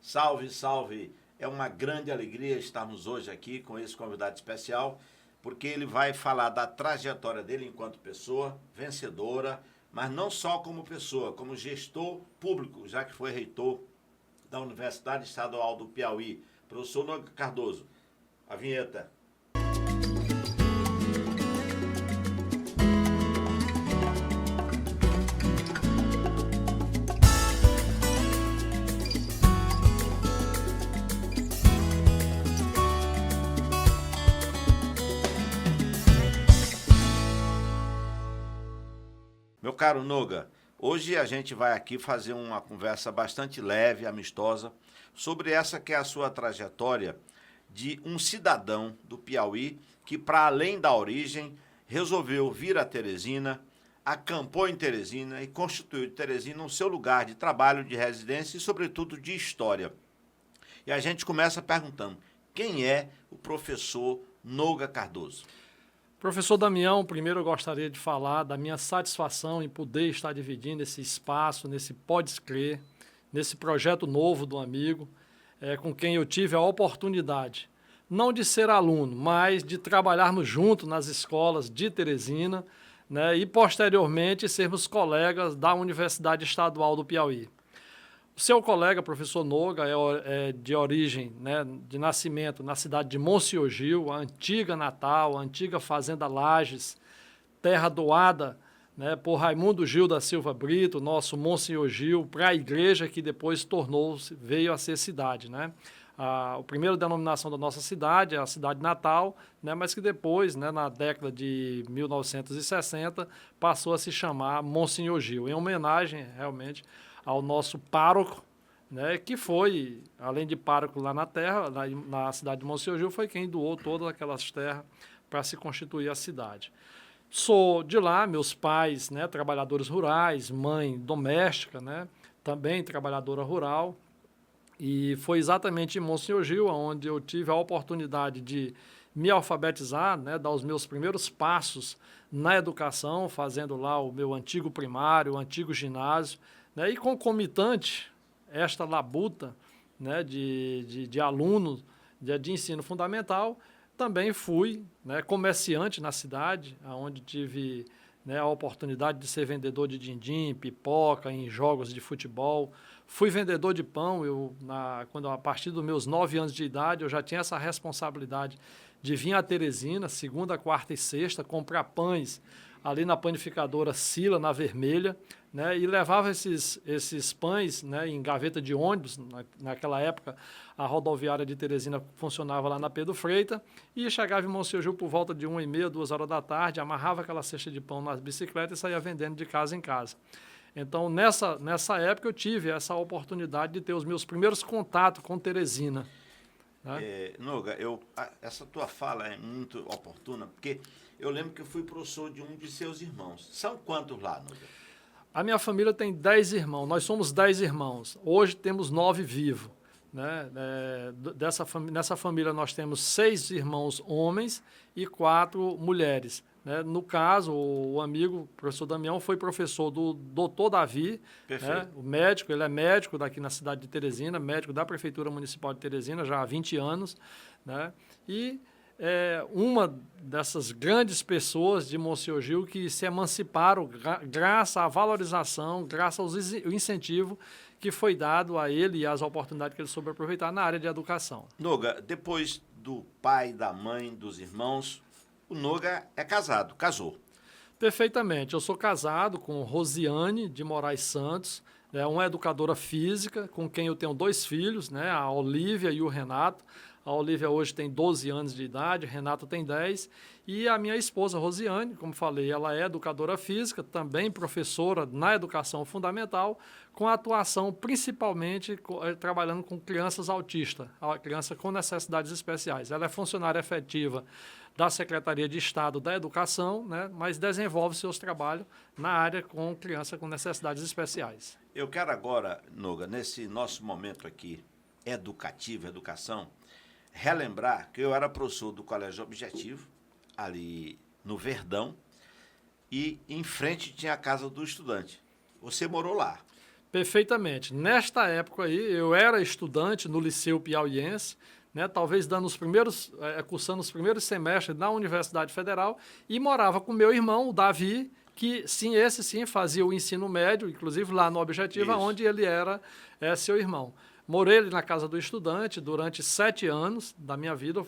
Salve, salve! É uma grande alegria estarmos hoje aqui com esse convidado especial, porque ele vai falar da trajetória dele enquanto pessoa vencedora, mas não só como pessoa, como gestor público, já que foi reitor da Universidade Estadual do Piauí. Professor Noga Cardoso, a vinheta. Meu caro Noga, hoje a gente vai aqui fazer uma conversa bastante leve, amistosa, sobre essa que é a sua trajetória de um cidadão do Piauí que, para além da origem, resolveu vir a Teresina, acampou em Teresina e constituiu Teresina o seu lugar de trabalho, de residência e, sobretudo, de história. E a gente começa perguntando, quem é o professor Noga Cardoso? Professor Damião, primeiro eu gostaria de falar da minha satisfação em poder estar dividindo esse espaço, nesse Pode Crer, nesse projeto novo do amigo, com quem eu tive a oportunidade, não de ser aluno, mas de trabalharmos junto nas escolas de Teresina, né, e posteriormente sermos colegas da Universidade Estadual do Piauí. O seu colega, professor Noga, é de origem, né, de nascimento na cidade de Monsenhor, a antiga Natal, a antiga Fazenda Lages, terra doada, né, por Raimundo Gil da Silva Brito, nosso Monsenhor Gil, para a igreja que depois veio a ser cidade. Né? A primeira denominação da nossa cidade é a cidade natal, né, mas que depois, né, na década de 1960, passou a se chamar Monsenhor Gil, em homenagem, realmente, ao nosso pároco, né, que foi, além de pároco lá na terra, na cidade de Monsenhor Gil, foi quem doou todas aquelas terras para se constituir a cidade. Sou de lá, meus pais, né, trabalhadores rurais, mãe doméstica, né, também trabalhadora rural, e foi exatamente em Monsenhor Gil onde eu tive a oportunidade de me alfabetizar, né, dar os meus primeiros passos na educação, fazendo lá o meu antigo primário, o antigo ginásio, né, e concomitante esta labuta, né, de aluno de ensino fundamental, também fui, né, comerciante na cidade, onde tive, né, a oportunidade de ser vendedor de din-din, pipoca, em jogos de futebol. Fui vendedor de pão, quando a partir dos meus 9 anos de idade, eu já tinha essa responsabilidade de vir a Teresina, segunda, quarta e sexta, comprar pães ali na panificadora Sila, na Vermelha, né, e levava esses pães, né, em gaveta de ônibus. Naquela época, a rodoviária de Teresina funcionava lá na Pedro Freitas, e chegava em Monsenhor Gil por volta de 1h30, 2 horas da tarde, amarrava aquela cesta de pão nas bicicletas e saía vendendo de casa em casa. Então, nessa época, eu tive essa oportunidade de ter os meus primeiros contatos com Teresina. Né? Noga, essa tua fala é muito oportuna, porque eu lembro que eu fui professor de um de seus irmãos. São quantos lá, Noga? A minha família tem 10 irmãos, nós somos 10 irmãos. Hoje temos 9 vivos. Né? Nessa família nós temos 6 irmãos homens e 4 mulheres. Né? No caso, o amigo, o professor Damião, foi professor do doutor Davi, né? O médico, ele é médico daqui na cidade de Teresina, médico da Prefeitura Municipal de Teresina, já há 20 anos. Né? E uma dessas grandes pessoas de Monsenhor Gil que se emanciparam graças à valorização, graças ao incentivo que foi dado a ele e às oportunidades que ele soube aproveitar na área de educação. Noga, depois do pai, da mãe, dos irmãos, o Noga é casado, casou. Perfeitamente. Eu sou casado com Rosiane de Moraes Santos, uma educadora física, com quem eu tenho 2 filhos, né, a Olívia e o Renato. A Olívia hoje tem 12 anos de idade, Renato tem 10. E a minha esposa, Rosiane, como falei, ela é educadora física, também professora na educação fundamental, com atuação principalmente trabalhando com crianças autistas, crianças com necessidades especiais. Ela é funcionária efetiva da Secretaria de Estado da Educação, né, mas desenvolve seus trabalhos na área com crianças com necessidades especiais. Eu quero agora, Noga, nesse nosso momento aqui, educativo, educação, relembrar que eu era professor do Colégio Objetivo, ali no Verdão, e em frente tinha a Casa do Estudante. Você morou lá. Perfeitamente. Nesta época aí, eu era estudante no Liceu Piauiense, né, talvez cursando os primeiros semestres na Universidade Federal, e morava com meu irmão, o Davi, que sim, esse sim fazia o ensino médio, inclusive lá no Objetivo, Isso. onde ele era seu irmão. Morei ali na casa do estudante durante 7 anos da minha vida.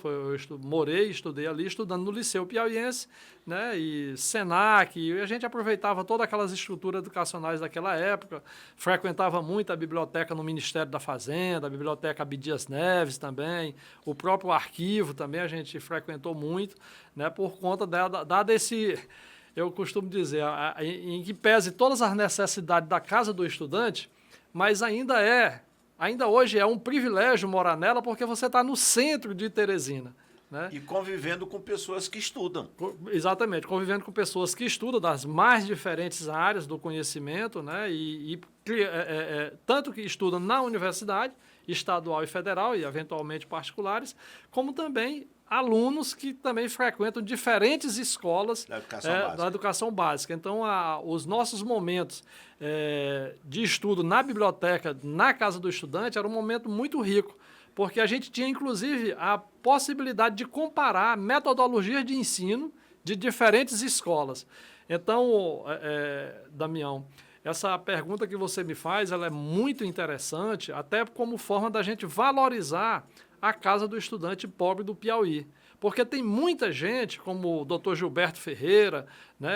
Morei e estudei ali, estudando no Liceu Piauiense, né, e Senac, e a gente aproveitava todas aquelas estruturas educacionais daquela época, frequentava muito a biblioteca no Ministério da Fazenda, a biblioteca Abdias Neves também, o próprio arquivo também a gente frequentou muito, né, por conta dado esse... Eu costumo dizer, em que pese todas as necessidades da casa do estudante, mas ainda hoje é um privilégio morar nela porque você está no centro de Teresina. Né? E convivendo com pessoas que estudam. Exatamente, convivendo com pessoas que estudam das mais diferentes áreas do conhecimento, né? Tanto que estudam na universidade, estadual e federal, e eventualmente particulares, como também alunos que também frequentam diferentes escolas da educação básica. Então, os nossos momentos de estudo na biblioteca, na casa do estudante, era um momento muito rico, porque a gente tinha, inclusive, a possibilidade de comparar metodologias de ensino de diferentes escolas. Então, Damião, essa pergunta que você me faz, ela é muito interessante, até como forma da gente valorizar a casa do estudante pobre do Piauí. Porque tem muita gente, como o Dr. Gilberto Ferreira, né,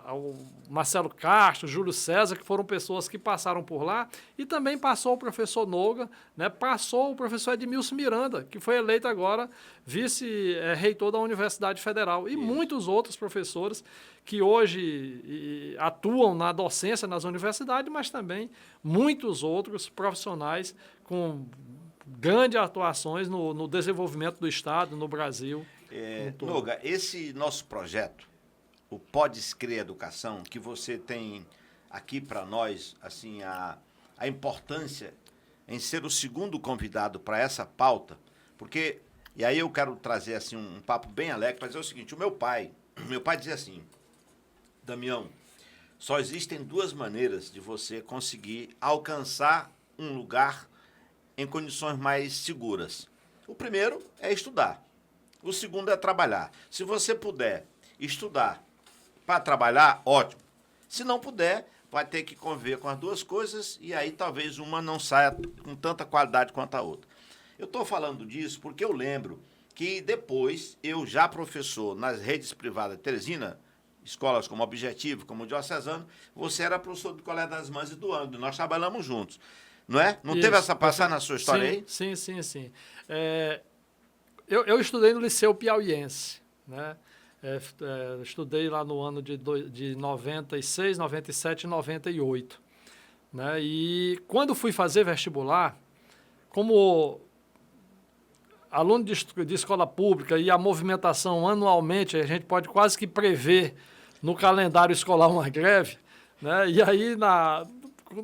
o Marcelo Castro, Júlio César, que foram pessoas que passaram por lá, e também passou o professor Noga, né, passou o professor Edmilson Miranda, que foi eleito agora vice-reitor da Universidade Federal, e muitos outros professores que hoje atuam na docência nas universidades, mas também muitos outros profissionais com grandes atuações no desenvolvimento do Estado, no Brasil. Noga, esse nosso projeto, o Pode Escrever Educação, que você tem aqui para nós, assim, a importância em ser o segundo convidado para essa pauta, porque, e aí eu quero trazer assim um papo bem alegre para dizer o seguinte, meu pai dizia assim, Damião, só existem 2 maneiras de você conseguir alcançar um lugar em condições mais seguras. O primeiro é estudar. O segundo é trabalhar. Se você puder estudar para trabalhar, ótimo. Se não puder, vai ter que conviver com as 2 coisas e aí talvez uma não saia com tanta qualidade quanto a outra. Eu estou falando disso porque eu lembro que depois, eu já professor nas redes privadas de Teresina, escolas como Objetivo, como o Diocesano, você era professor do Colégio das Mães e do Ângulo. Nós trabalhamos juntos. Não é? Não teve essa passagem na sua história aí? Sim. Eu estudei no Liceu Piauiense, né? Estudei lá no ano de 96, 97 e 98. Né? E quando fui fazer vestibular, como aluno de escola pública e a movimentação anualmente, a gente pode quase que prever no calendário escolar uma greve, né? E aí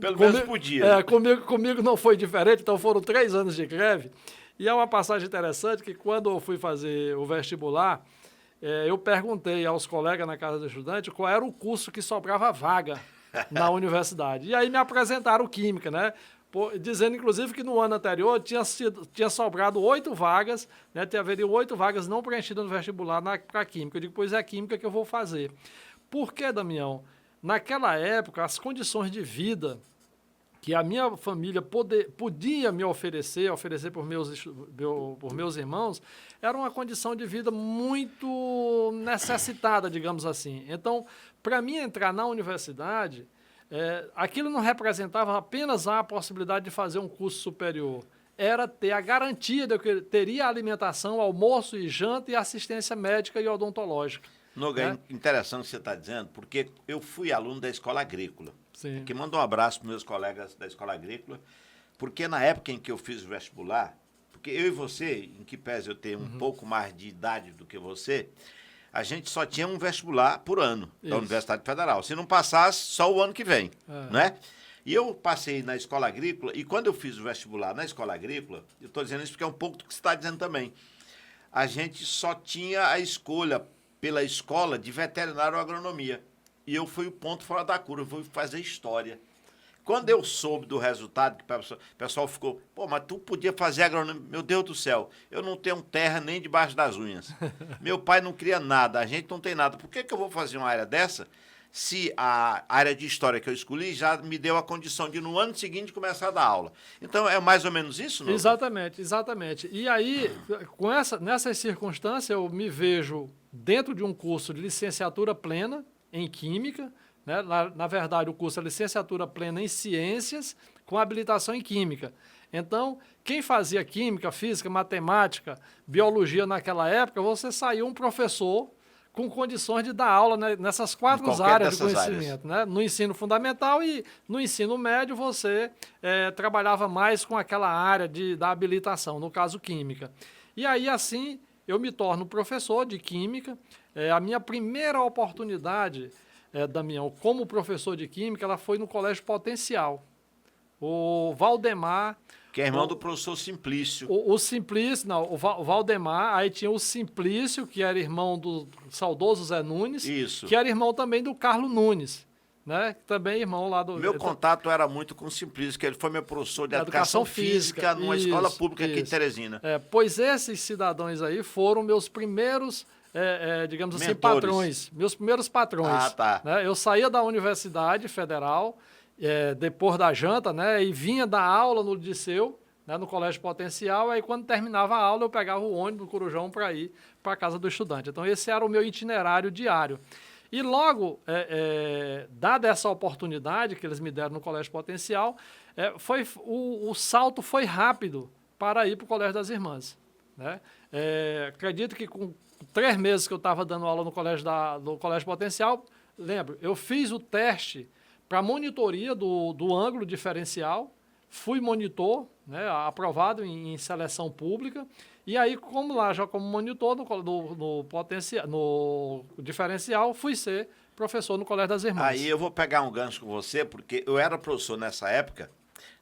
Pelo menos podia. Comigo não foi diferente, então foram 3 anos de greve. E é uma passagem interessante que quando eu fui fazer o vestibular, eu perguntei aos colegas na casa do estudante qual era o curso que sobrava vaga na universidade. E aí me apresentaram Química, né? Dizendo, inclusive, que no ano anterior tinha sobrado 8 vagas, né? Haveriam 8 vagas não preenchidas no vestibular para Química. Eu digo, pois é a Química que eu vou fazer. Por que, Damião? Naquela época, as condições de vida que a minha família podia me oferecer por meus irmãos, era uma condição de vida muito necessitada, digamos assim. Então, para mim entrar na universidade, aquilo não representava apenas a possibilidade de fazer um curso superior, era ter a garantia de que eu teria alimentação, almoço e janta e assistência médica e odontológica. Noga, é interessante o que você está dizendo, porque eu fui aluno da Escola Agrícola. Sim. Que manda um abraço para meus colegas da Escola Agrícola, porque na época em que eu fiz o vestibular, porque eu e você, em que pese eu ter um pouco mais de idade do que você, a gente só tinha um vestibular por ano da Universidade Federal. Se não passasse, só o ano que vem, né? E eu passei na Escola Agrícola, e quando eu fiz o vestibular na Escola Agrícola, eu estou dizendo isso porque é um pouco do que você está dizendo também, a gente só tinha a escolha pela escola de veterinário ou agronomia. E eu fui o ponto fora da curva, eu fui fazer história. Quando eu soube do resultado, que o pessoal ficou, pô, mas tu podia fazer agronomia. Meu Deus do céu, eu não tenho terra nem debaixo das unhas. Meu pai não cria nada, a gente não tem nada. Por que eu vou fazer uma área dessa se a área de história que eu escolhi já me deu a condição de, no ano seguinte, começar a dar aula? Então, é mais ou menos isso, não? Exatamente, exatamente. E aí, nessas circunstâncias, eu me vejo dentro de um curso de licenciatura plena em Química, né? Na verdade, o curso é licenciatura plena em Ciências, com habilitação em Química. Então, quem fazia Química, Física, Matemática, Biologia naquela época, você saiu um professor com condições de dar aula, né, nessas quatro áreas de conhecimento. Né? No ensino fundamental e no ensino médio você trabalhava mais com aquela área da habilitação, no caso Química. E aí assim eu me torno professor de Química. A minha primeira oportunidade, Damião, como professor de Química, ela foi no Colégio Potencial. O Valdemar... Que é irmão do professor Simplício. O Simplício, não, o Valdemar, aí tinha o Simplício, que era irmão do saudoso Zé Nunes, Isso. Que era irmão também do Carlos Nunes, né? Também irmão lá do... Meu contato era muito com o Simplício, que ele foi meu professor de educação física numa escola pública aqui em Teresina. Pois esses cidadãos aí foram meus primeiros... digamos assim, mentores. Patrões, meus primeiros patrões. Ah, tá. Né? Eu saía da Universidade Federal, depois da janta, né, e vinha dar aula no Liceu, né, no Colégio Potencial, aí quando terminava a aula eu pegava o ônibus do Corujão para ir para a casa do estudante. Então esse era o meu itinerário diário. E logo, dada essa oportunidade que eles me deram no Colégio Potencial, o salto foi rápido para ir para o Colégio das Irmãs. Né? Acredito que com 3 meses que eu estava dando aula no Colégio Potencial, lembro, eu fiz o teste para monitoria do ângulo diferencial, fui monitor, né, aprovado em seleção pública, e aí, como monitor no diferencial, fui ser professor no Colégio das Irmãs. Aí eu vou pegar um gancho com você, porque eu era professor nessa época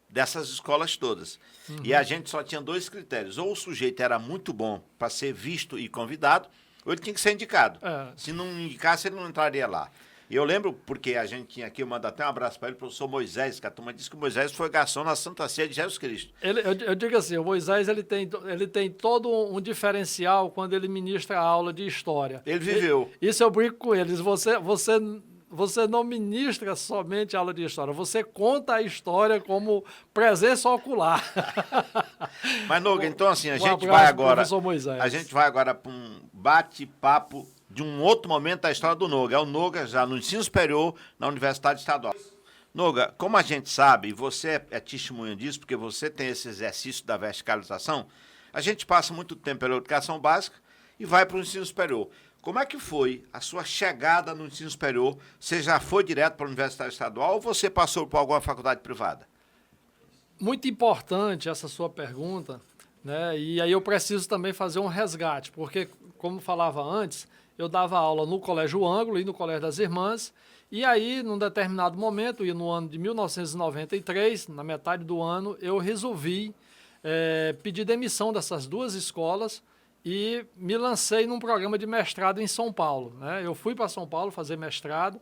dessas escolas todas. Uhum. E a gente só tinha 2 critérios. Ou o sujeito era muito bom para ser visto e convidado, ou ele tinha que ser indicado. Se não indicasse, ele não entraria lá. E eu lembro, porque a gente tinha aqui, eu mando até um abraço para ele, o professor Moisés, que a turma disse que o Moisés foi garçom na Santa Ceia de Jesus Cristo. Eu digo assim, o Moisés ele tem todo um diferencial quando ele ministra a aula de história. Ele viveu. Isso eu brinco com eles. Você não ministra somente aula de história, você conta a história como presença ocular. Mas, Noga, então assim, a gente vai agora para um bate-papo de um outro momento da história do Noga. É o Noga já no ensino superior na Universidade Estadual. Noga, como a gente sabe, e você é testemunha disso, porque você tem esse exercício da verticalização, a gente passa muito tempo pela educação básica e vai para o ensino superior. Como é que foi a sua chegada no ensino superior? Você já foi direto para a Universidade Estadual ou você passou por alguma faculdade privada? Muito importante essa sua pergunta, né? E aí eu preciso também fazer um resgate, porque, como falava antes, eu dava aula no Colégio Ângulo e no Colégio das Irmãs, e aí, num determinado momento, e no ano de 1993, na metade do ano, eu resolvi pedir demissão dessas 2 escolas e me lancei num programa de mestrado em São Paulo. Né? Eu fui para São Paulo fazer mestrado,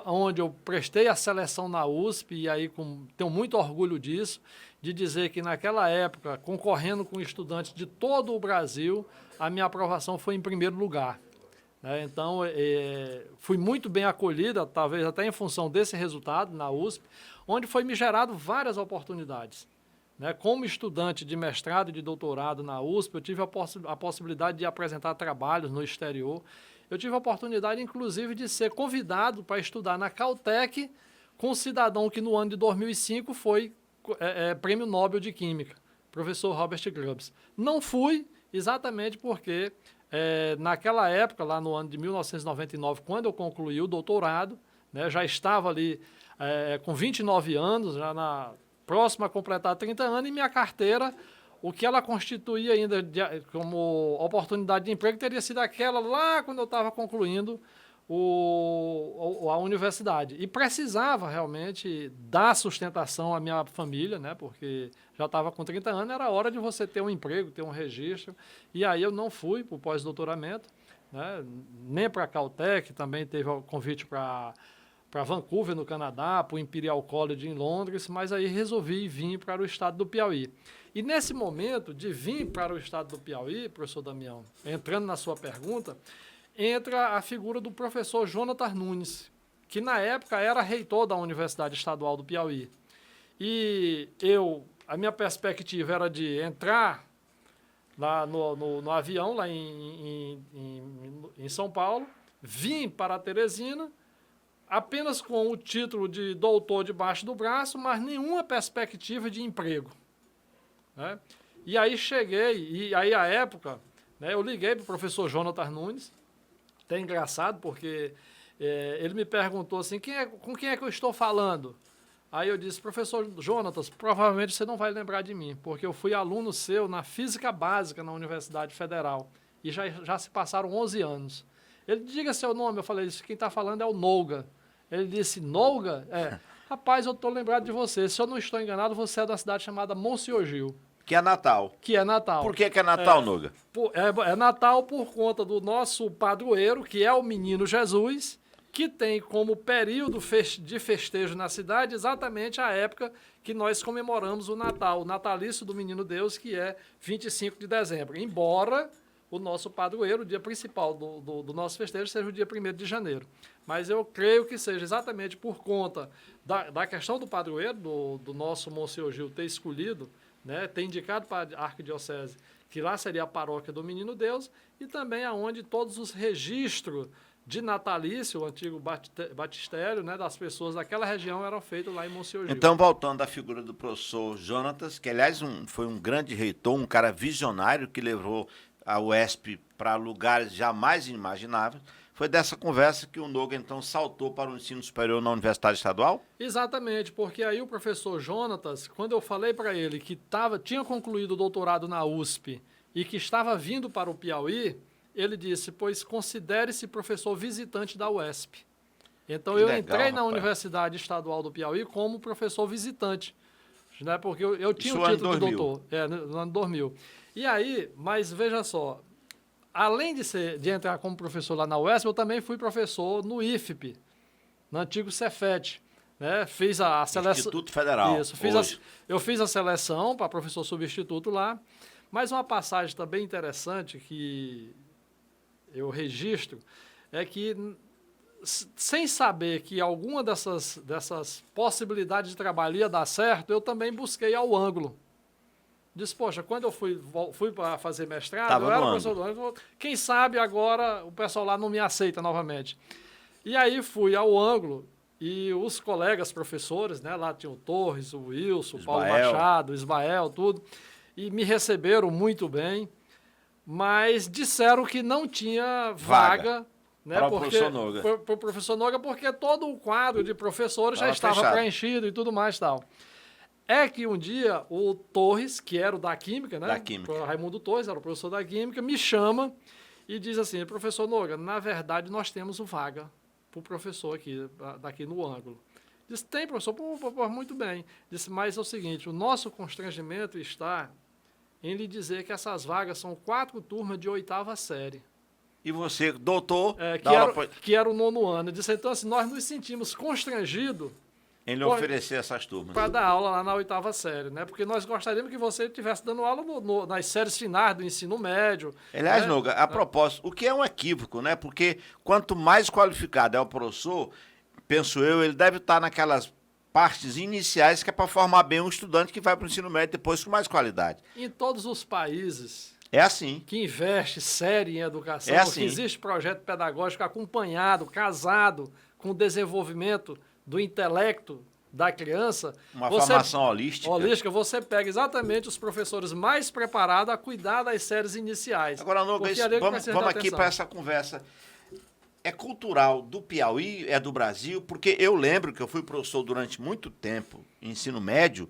onde eu prestei a seleção na USP, e aí tenho muito orgulho disso, de dizer que naquela época, concorrendo com estudantes de todo o Brasil, a minha aprovação foi em primeiro lugar. Então, fui muito bem acolhida, talvez até em função desse resultado na USP, onde foi me gerado várias oportunidades. Como estudante de mestrado e de doutorado na USP, eu tive a possibilidade de apresentar trabalhos no exterior. Eu tive a oportunidade, inclusive, de ser convidado para estudar na Caltech com um cidadão que no ano de 2005 foi Prêmio Nobel de Química, professor Robert Grubbs. Não fui exatamente porque... naquela época, lá no ano de 1999, quando eu concluí o doutorado, né, já estava ali com 29 anos, já próxima a completar 30 anos, e minha carteira, o que ela constituía ainda como oportunidade de emprego, teria sido aquela lá quando eu estava concluindo a universidade. E precisava realmente dar sustentação à minha família, né, porque já estava com 30 anos, era hora de você ter um emprego, ter um registro. E aí eu não fui para o pós-doutoramento, né, nem para a Caltech, também teve o convite para para Vancouver, no Canadá, para o Imperial College em Londres, mas aí resolvi vir para o estado do Piauí. E nesse momento de vir para o estado do Piauí, professor Damião, entrando na sua pergunta, entra a figura do professor Jonatas Nunes, que na época era reitor da Universidade Estadual do Piauí. E a minha perspectiva era de entrar lá no avião, lá em São Paulo, vim para Teresina, apenas com o título de doutor debaixo do braço, mas nenhuma perspectiva de emprego. Né? E aí cheguei, e aí à época, né, eu liguei para o professor Jonatas Nunes, até engraçado, porque ele me perguntou assim, com quem é que eu estou falando? Aí eu disse, professor Jonatas, provavelmente você não vai lembrar de mim, porque eu fui aluno seu na Física Básica na Universidade Federal, e já se passaram 11 anos. Ele, diga seu nome, eu falei, quem está falando é o Nouga. Ele disse, Nouga? Rapaz, eu estou lembrado de você, se eu não estou enganado, você é da cidade chamada Monsenhor Gil. Que é Natal. Que é Natal. Por que é Natal, Nouga? É Natal por conta do nosso padroeiro, que é o Menino Jesus, que tem como período de festejo na cidade exatamente a época que nós comemoramos o Natal, o natalício do Menino Deus, que é 25 de dezembro. Embora o nosso padroeiro, o dia principal do nosso festejo, seja o dia 1º de janeiro. Mas eu creio que seja exatamente por conta da questão do padroeiro, do nosso Monsenhor Gil ter escolhido, né, ter indicado para a arquidiocese que lá seria a paróquia do Menino Deus, e também aonde todos os registros de natalício, o antigo batistério, né, das pessoas daquela região eram feitos lá em Monsenhor Gil. Então, voltando à figura do professor Jonatas, que aliás foi um grande reitor, um cara visionário que levou a UESP para lugares jamais inimagináveis, foi dessa conversa que o Nouga então saltou para o ensino superior na Universidade Estadual? Exatamente, porque aí o professor Jonatas, quando eu falei para ele que tinha concluído o doutorado na USP e que estava vindo para o Piauí, ele disse, pois considere-se professor visitante da UESP. Então eu entrei na Universidade Estadual do Piauí como professor visitante, né, porque eu tinha o título de doutor, no ano 2000. E aí, mas veja só, além de entrar como professor lá na UESP, eu também fui professor no IFP, no antigo Cefet. Né? Fiz a seleção. Instituto Federal. Isso, eu fiz a seleção para professor substituto lá, mas uma passagem também interessante que eu registro é que, sem saber que alguma dessas possibilidades de trabalho ia dar certo, eu também busquei ao ângulo. Disse, poxa, quando eu fui para fazer mestrado, eu era professor do ângulo, quem sabe agora o pessoal lá não me aceita novamente. E aí fui ao ângulo e os colegas professores, né, lá tinha o Torres, o Wilson, o Paulo Machado, o Ismael, tudo, e me receberam muito bem, mas disseram que não tinha vaga né, para o professor Nouga, porque todo o quadro de professores já estava preenchido e tudo mais e tal. É que um dia o Torres, que era o da Química, né? Da Química. O Raimundo Torres, era o professor da Química, me chama e diz assim, professor Nouga, na verdade nós temos vaga para o professor daqui no ângulo. Disse, tem, professor? Muito bem. Disse, mas é o seguinte, o nosso constrangimento está em lhe dizer que essas vagas são 4 turmas de 8ª série. E você, doutor, que era o 9º ano. Disse, então assim, nós nos sentimos constrangidos em lhe oferecer essas turmas. Para dar aula lá na 8ª série, né? Porque nós gostaríamos que você estivesse dando aula nas séries finais do ensino médio. Aliás, né? Nouga, a propósito, o que é um equívoco, né? Porque quanto mais qualificado é o professor, penso eu, ele deve estar naquelas partes iniciais que é para formar bem um estudante que vai para o ensino médio depois com mais qualidade. Em todos os países... É assim. Que investe sério em educação, assim. Que existe projeto pedagógico acompanhado, casado com o desenvolvimento do intelecto da criança. Uma formação holística. Você pega exatamente os professores mais preparados a cuidar das séries iniciais. Agora, Nouga, vamos aqui para essa conversa. É cultural do Piauí, é do Brasil, porque eu lembro que eu fui professor durante muito tempo, ensino médio,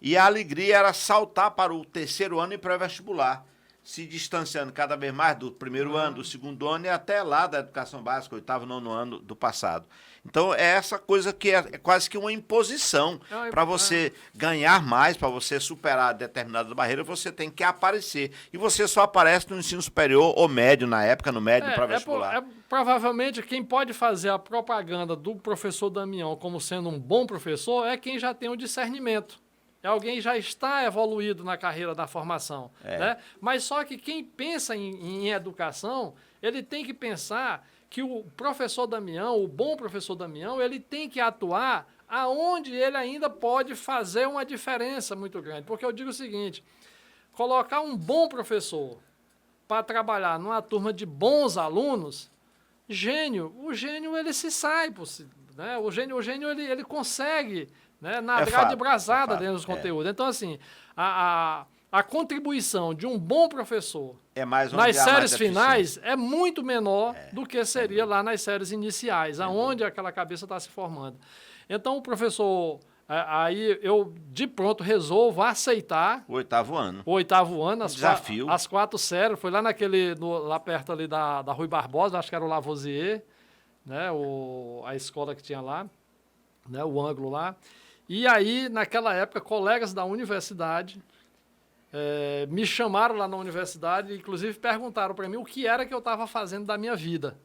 e a alegria era saltar para o 3º ano e pré-vestibular. se distanciando cada vez mais do primeiro ano, do segundo ano e até lá da educação básica, oitavo, nono ano do passado. Então, é essa coisa que é quase que uma imposição. Para você ganhar mais, para você superar determinadas barreiras, você tem que aparecer. E você só aparece no ensino superior ou médio, na época, no médio, para vestibular. Provavelmente, quem pode fazer a propaganda do professor Damião como sendo um bom professor é quem já tem o discernimento. É alguém que já está evoluído na carreira da formação. Né? Mas só que quem pensa em educação, ele tem que pensar que o professor Damião, o bom professor Damião, ele tem que atuar aonde ele ainda pode fazer uma diferença muito grande. Porque eu digo o seguinte, colocar um bom professor para trabalhar numa turma de bons alunos, o gênio ele se sai, né? O gênio ele consegue, né, nadar de braçada dentro dos conteúdos. Então, assim, a contribuição de um bom professor nas séries finais é muito menor do que seria lá nas séries iniciais, aonde aquela cabeça está se formando. Então, o professor, aí eu de pronto resolvo aceitar o oitavo ano, desafio. As 4 séries, foi lá lá perto ali da Rui Barbosa, acho que era o Lavoisier, né, a escola que tinha lá, né, o ângulo lá. E aí, naquela época, colegas da universidade me chamaram lá na universidade e, inclusive, perguntaram para mim o que era que eu estava fazendo da minha vida.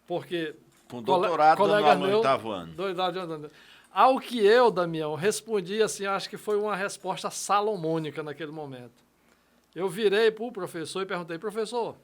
Porque... Com doutorado no oitavo ano. Ao que eu, Damião, respondi assim, acho que foi uma resposta salomônica naquele momento. Eu virei para o professor e perguntei, professor,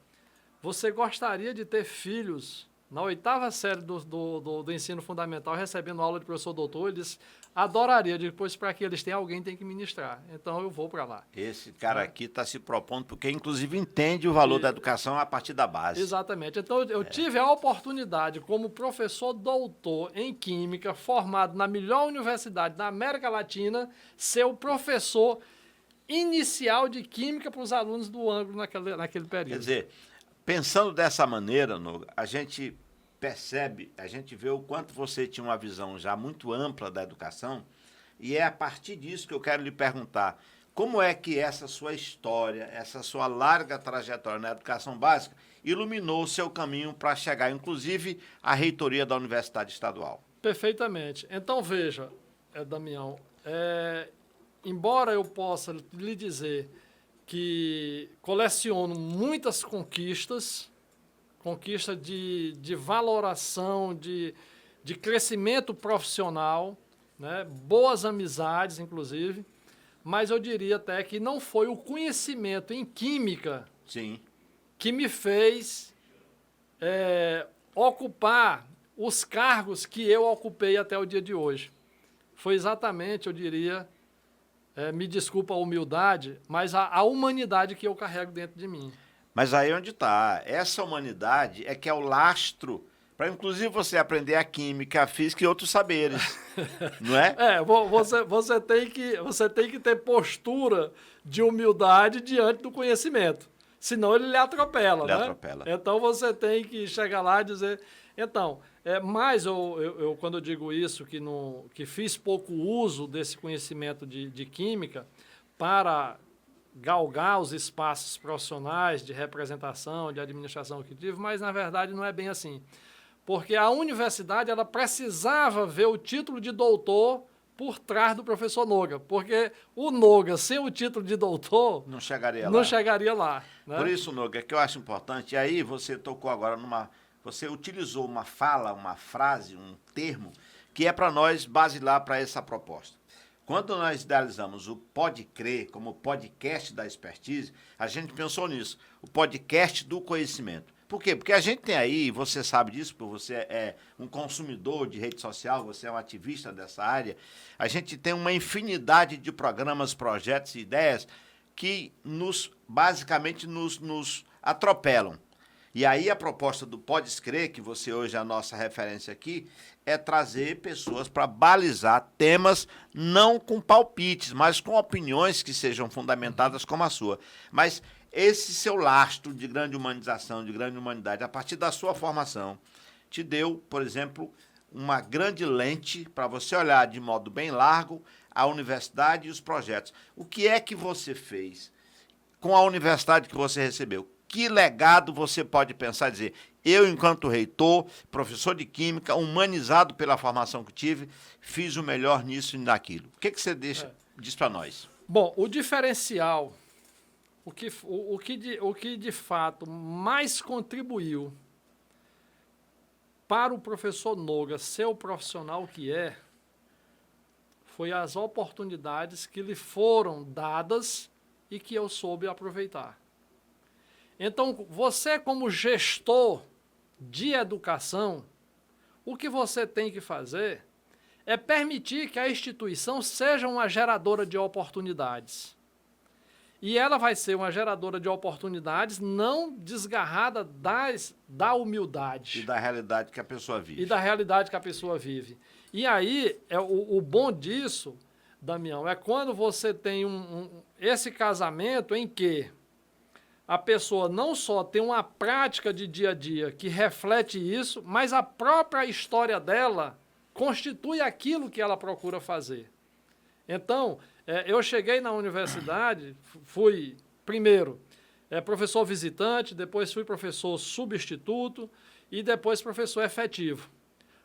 você gostaria de ter filhos na 8ª série do ensino fundamental, recebendo aula de professor doutor? Ele disse, adoraria, depois para que eles tenham alguém tem que ministrar. Então eu vou para lá. Esse cara aqui está se propondo, porque inclusive entende o valor da educação a partir da base. Exatamente. Então eu tive a oportunidade, como professor doutor em Química, formado na melhor universidade da América Latina, ser o professor inicial de Química para os alunos do ângulo naquele período. Quer dizer, pensando dessa maneira, Noga, a gente percebe, a gente vê o quanto você tinha uma visão já muito ampla da educação, e é a partir disso que eu quero lhe perguntar, como é que essa sua história, essa sua larga trajetória na educação básica, iluminou o seu caminho para chegar, inclusive, à reitoria da Universidade Estadual? Perfeitamente. Então, veja, Damião, embora eu possa lhe dizer que coleciono muitas conquista de valoração, de crescimento profissional, né? Boas amizades, inclusive, mas eu diria até que não foi o conhecimento em química que me fez ocupar os cargos que eu ocupei até o dia de hoje. Foi exatamente, eu diria, me desculpa a humildade, mas a humanidade que eu carrego dentro de mim. Mas aí onde está? Essa humanidade é que é o lastro para, inclusive, você aprender a química, a física e outros saberes, não é? Você tem que ter postura de humildade diante do conhecimento, senão ele lhe atropela, né? Então, você tem que chegar lá e dizer... Então, mas quando eu digo isso, que fiz pouco uso desse conhecimento de química para galgar os espaços profissionais de representação, de administração que tive, mas, na verdade, não é bem assim. Porque a universidade ela precisava ver o título de doutor por trás do professor Noga, porque o Noga, sem o título de doutor, não chegaria lá. Né? Por isso, Noga, é que eu acho importante, e aí você tocou agora você utilizou uma fala, uma frase, um termo, que é para nós basilar para essa proposta. Quando nós idealizamos o Pode Crer como podcast da expertise, a gente pensou nisso, o podcast do conhecimento. Por quê? Porque a gente tem aí, você sabe disso, porque você é um consumidor de rede social, você é um ativista dessa área, a gente tem uma infinidade de programas, projetos e ideias que basicamente nos atropelam. E aí a proposta do Pode Crer, que você hoje é a nossa referência aqui, é trazer pessoas para balizar temas não com palpites, mas com opiniões que sejam fundamentadas como a sua. Mas esse seu lastro de grande humanização, de grande humanidade, a partir da sua formação, te deu, por exemplo, uma grande lente para você olhar de modo bem largo a universidade e os projetos. O que é que você fez? com a universidade que você recebeu, que legado você pode pensar e dizer, eu, enquanto reitor, professor de Química, humanizado pela formação que tive, fiz o melhor nisso e naquilo. O que você diz para nós? Bom, o diferencial, o que de fato mais contribuiu para o professor Noga ser o profissional que é, foi as oportunidades que lhe foram dadas e que eu soube aproveitar. Então, você como gestor de educação, o que você tem que fazer é permitir que a instituição seja uma geradora de oportunidades. E ela vai ser uma geradora de oportunidades não desgarrada da humildade. E da realidade que a pessoa vive. E da realidade que a pessoa vive. E aí, o bom disso, Damião, é quando você tem esse casamento em que a pessoa não só tem uma prática de dia a dia que reflete isso, mas a própria história dela constitui aquilo que ela procura fazer. Então, eu cheguei na universidade, fui, primeiro, professor visitante, depois fui professor substituto e depois professor efetivo.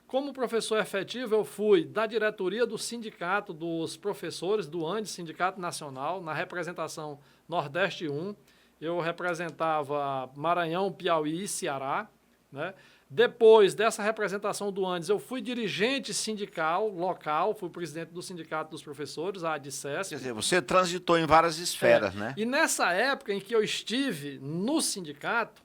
Como professor efetivo, eu fui da diretoria do sindicato dos professores, do ANDE, Sindicato Nacional, na representação Nordeste 1. Eu representava Maranhão, Piauí e Ceará, né? Depois dessa representação do ANDES, eu fui dirigente sindical local, fui presidente do Sindicato dos Professores, a ADCESP. Quer dizer, você transitou em várias esferas, né? E nessa época em que eu estive no sindicato,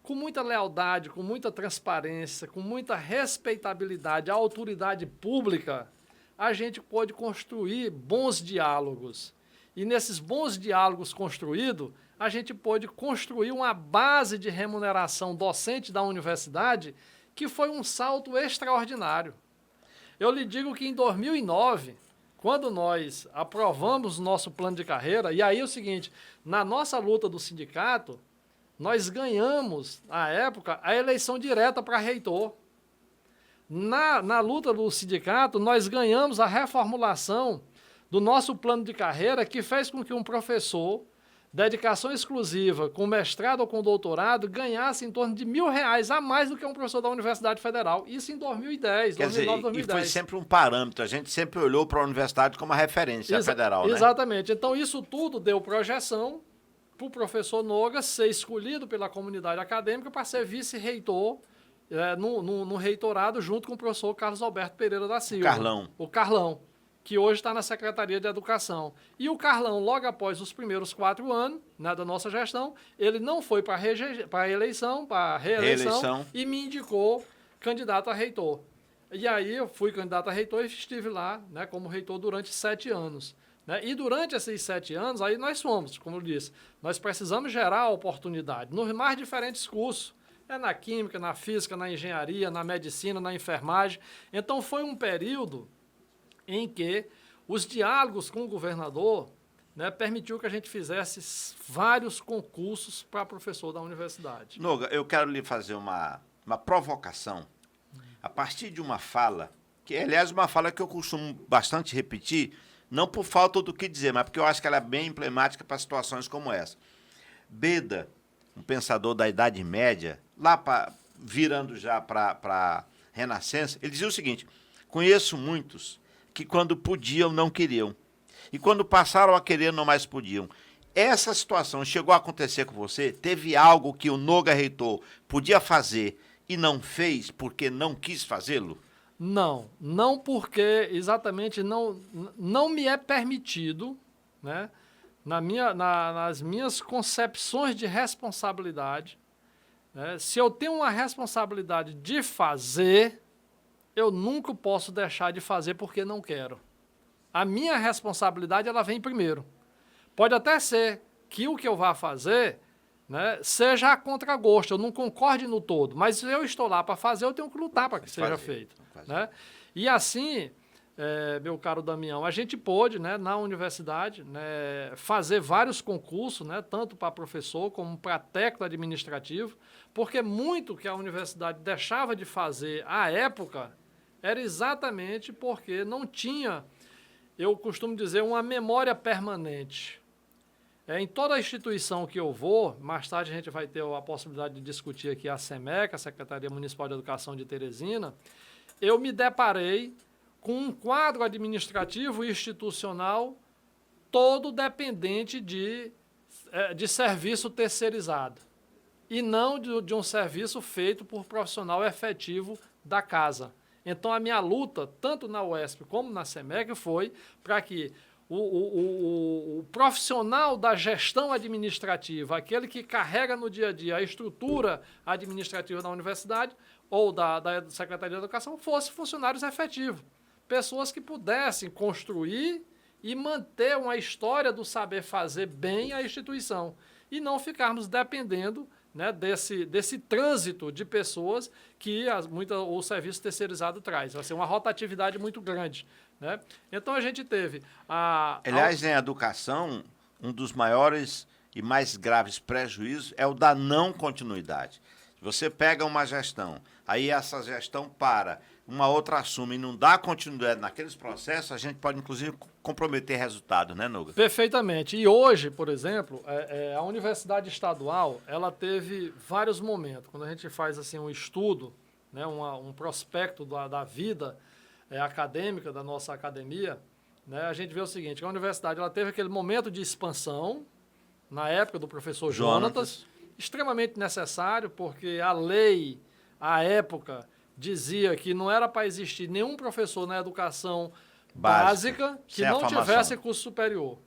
com muita lealdade, com muita transparência, com muita respeitabilidade à autoridade pública, a gente pôde construir bons diálogos. E nesses bons diálogos construídos, a gente pôde construir uma base de remuneração docente da universidade que foi um salto extraordinário. Eu lhe digo que em 2009, quando nós aprovamos o nosso plano de carreira, e aí é o seguinte, na nossa luta do sindicato, nós ganhamos, à época, a eleição direta para reitor. Na luta do sindicato, nós ganhamos a reformulação do nosso plano de carreira que fez com que um professor, dedicação exclusiva, com mestrado ou com doutorado, ganhasse em torno de R$1.000 a mais do que um professor da Universidade Federal. Isso em 2010, 2009, 2010. E foi sempre um parâmetro, a gente sempre olhou para a universidade como uma referência federal, né? Exatamente. Então, isso tudo deu projeção para o professor Noga ser escolhido pela comunidade acadêmica para ser vice-reitor no reitorado, junto com o professor Carlos Alberto Pereira da Silva. O Carlão, que hoje está na Secretaria de Educação. E o Carlão, logo após os primeiros 4 anos, né, da nossa gestão, ele não foi para a reeleição, e me indicou candidato a reitor. E aí eu fui candidato a reitor e estive lá, né, como reitor durante 7 anos. Né? E durante esses 7 anos, aí nós fomos, como eu disse, nós precisamos gerar oportunidade nos mais diferentes cursos. Na química, na física, na engenharia, na medicina, na enfermagem. Então foi um período em que os diálogos com o governador, né, permitiu que a gente fizesse vários concursos para professor da universidade. Noga, eu quero lhe fazer uma provocação a partir de uma fala, que aliás uma fala que eu costumo bastante repetir, não por falta do que dizer, mas porque eu acho que ela é bem emblemática para situações como essa. Beda, um pensador da Idade Média, virando já para a Renascença, ele dizia o seguinte: conheço muitos que quando podiam não queriam, e quando passaram a querer não mais podiam. Essa situação chegou a acontecer com você? Teve algo que o Noga reitor podia fazer e não fez porque não quis fazê-lo? Não porque exatamente não me é permitido, né, nas minhas concepções de responsabilidade, né, se eu tenho uma responsabilidade de fazer, eu nunca posso deixar de fazer porque não quero. A minha responsabilidade, ela vem primeiro. Pode até ser que o que eu vá fazer, né, seja a contragosto, eu não concorde no todo, mas se eu estou lá para fazer, eu tenho que lutar para que seja feito. Né? E assim, meu caro Damião, a gente pôde, né, na universidade, né, fazer vários concursos, né, tanto para professor como para técnico administrativo, porque muito que a universidade deixava de fazer à época era exatamente porque não tinha, eu costumo dizer, uma memória permanente. Em toda a instituição que eu vou, mais tarde a gente vai ter a possibilidade de discutir aqui a SEMEC, a Secretaria Municipal de Educação de Teresina, eu me deparei com um quadro administrativo e institucional todo dependente de serviço terceirizado e não de um serviço feito por profissional efetivo da casa. Então, a minha luta, tanto na UESP como na SEMEC, foi para que o profissional da gestão administrativa, aquele que carrega no dia a dia a estrutura administrativa da universidade ou da Secretaria de Educação, fosse funcionários efetivos. Pessoas que pudessem construir e manter uma história do saber fazer bem a instituição e não ficarmos dependendo, né, desse trânsito de pessoas que o serviço terceirizado traz. Vai ser uma rotatividade muito grande, né? Então, a gente teve Aliás, em educação, um dos maiores e mais graves prejuízos é o da não continuidade. Você pega uma gestão, aí essa gestão para, uma outra assume e não dá continuidade naqueles processos, a gente pode, inclusive, comprometer resultado, né, Noga? Perfeitamente. E hoje, por exemplo, a Universidade Estadual, ela teve vários momentos. Quando a gente faz assim, um estudo, né, um prospecto da vida acadêmica da nossa academia, né, a gente vê o seguinte, que a universidade ela teve aquele momento de expansão, na época do professor Jonatas, extremamente necessário, porque a lei, à época, dizia que não era para existir nenhum professor na educação básica que não tivesse curso superior.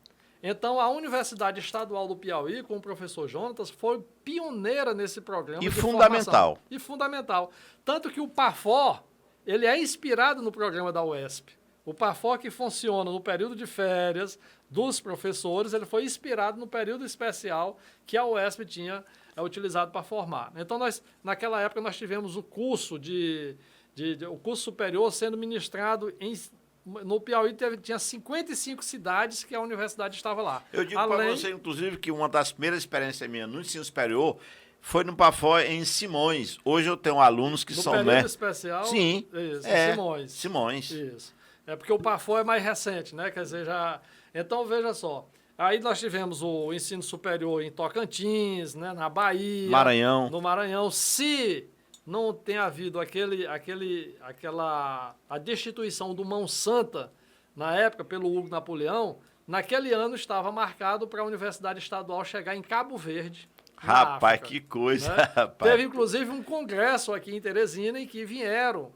Então, a Universidade Estadual do Piauí, com o professor Jonatas, foi pioneira nesse programa de fundamental. Formação. E fundamental. Tanto que o PAFOR, ele é inspirado no programa da UESP. O PAFOR que funciona no período de férias dos professores, ele foi inspirado no período especial que a UESP tinha utilizado para formar. Então, naquela época, nós tivemos o curso o curso superior sendo ministrado no Piauí, tinha 55 cidades que a universidade estava lá. Eu digo para você, inclusive, que uma das primeiras experiências minhas no ensino superior foi no PAFOR em Simões. Hoje eu tenho alunos que são... No período especial? Sim. Isso, Simões. Simões. Isso. É porque o PAFOR é mais recente, né? Quer dizer, já... Então, veja só. Aí nós tivemos o ensino superior em Tocantins, né? Na Bahia. Maranhão. No Maranhão. Se não tem havido a destituição do Mão Santa, na época, pelo Hugo Napoleão, naquele ano estava marcado para a Universidade Estadual chegar em Cabo Verde. Rapaz, África, que coisa, né? rapaz. Teve, inclusive, um congresso aqui em Teresina em que vieram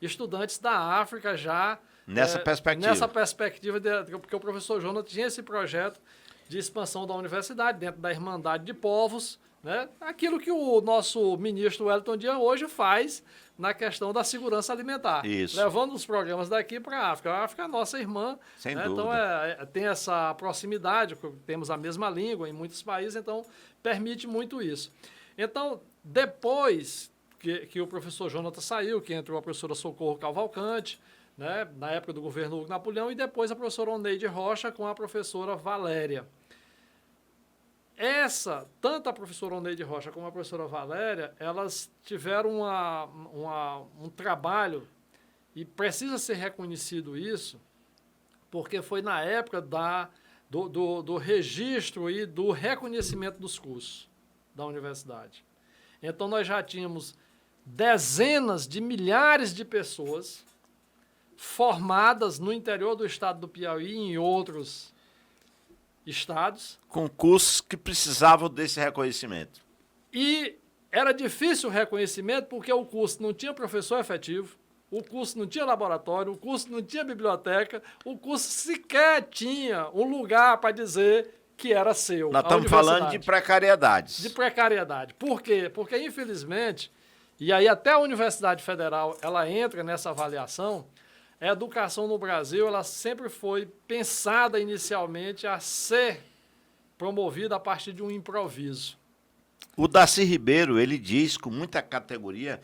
estudantes da África já... Nessa perspectiva, porque o professor Jonas tinha esse projeto de expansão da universidade, dentro da Irmandade de Povos, né? Aquilo que o nosso ministro Wellington Dias hoje faz na questão da segurança alimentar. Isso. Levando os programas daqui para a África. A África é a nossa irmã. Sem né? dúvida. Então, tem essa proximidade, temos a mesma língua em muitos países, então permite muito isso. Então, depois que o professor Jonathan saiu, que entrou a professora Socorro Cavalcante, né, na época do governo Hugo Napoleão, e depois a professora Oneide Rocha com a professora Valéria. Tanto a professora Oneide Rocha como a professora Valéria, elas tiveram um trabalho, e precisa ser reconhecido isso, porque foi na época do registro e do reconhecimento dos cursos da universidade. Então, nós já tínhamos dezenas de milhares de pessoas formadas no interior do estado do Piauí e em outros estados. Com cursos que precisavam desse reconhecimento. E era difícil o reconhecimento porque o curso não tinha professor efetivo, o curso não tinha laboratório, o curso não tinha biblioteca, o curso sequer tinha um lugar para dizer que era seu. Nós estamos falando de precariedades. De precariedade. Por quê? Porque, infelizmente, e aí até a Universidade Federal ela entra nessa avaliação, a educação no Brasil ela sempre foi pensada inicialmente a ser promovida a partir de um improviso. O Darcy Ribeiro, ele diz com muita categoria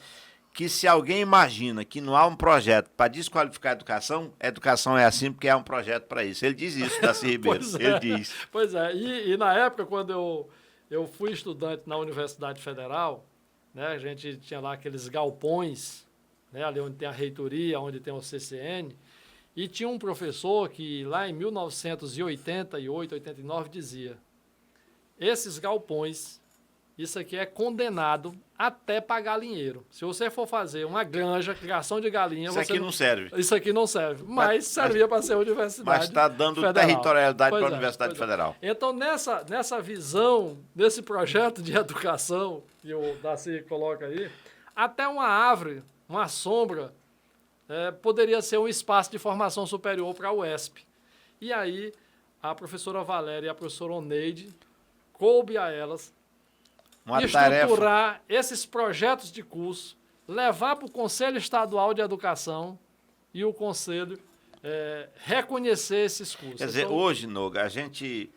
que se alguém imagina que não há um projeto para desqualificar a educação é assim porque há um projeto para isso. Ele diz isso, Darcy Ribeiro. Ele diz. Pois é, e na época, quando eu fui estudante na Universidade Federal, né, a gente tinha lá aqueles galpões, né, ali onde tem a reitoria, onde tem o CCN, e tinha um professor que lá em 1988, 89 dizia: esses galpões, isso aqui é condenado até para galinheiro. Se você for fazer uma granja, criação de galinha... Isso aqui não serve. Isso aqui não serve, mas servia para ser universidade. Mas está dando federal. Territorialidade para a Pois Universidade Federal. Então, nessa visão, nesse projeto de educação, que o Darcy coloca aí, até uma árvore, uma sombra, poderia ser um espaço de formação superior para a UESP. E aí, a professora Valéria e a professora Oneide, coube a elas estruturar esses projetos de curso, levar para o Conselho Estadual de Educação e o Conselho reconhecer esses cursos. Quer dizer, hoje, Noga, a gente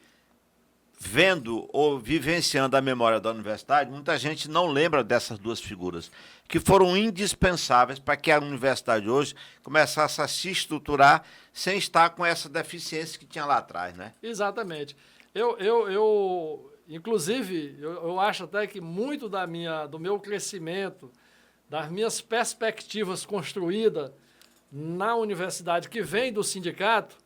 vendo ou vivenciando a memória da universidade, muita gente não lembra dessas duas figuras, que foram indispensáveis para que a universidade hoje começasse a se estruturar sem estar com essa deficiência que tinha lá atrás, né? Exatamente. Inclusive, eu acho até que muito do meu crescimento, das minhas perspectivas construídas na universidade, que vem do sindicato,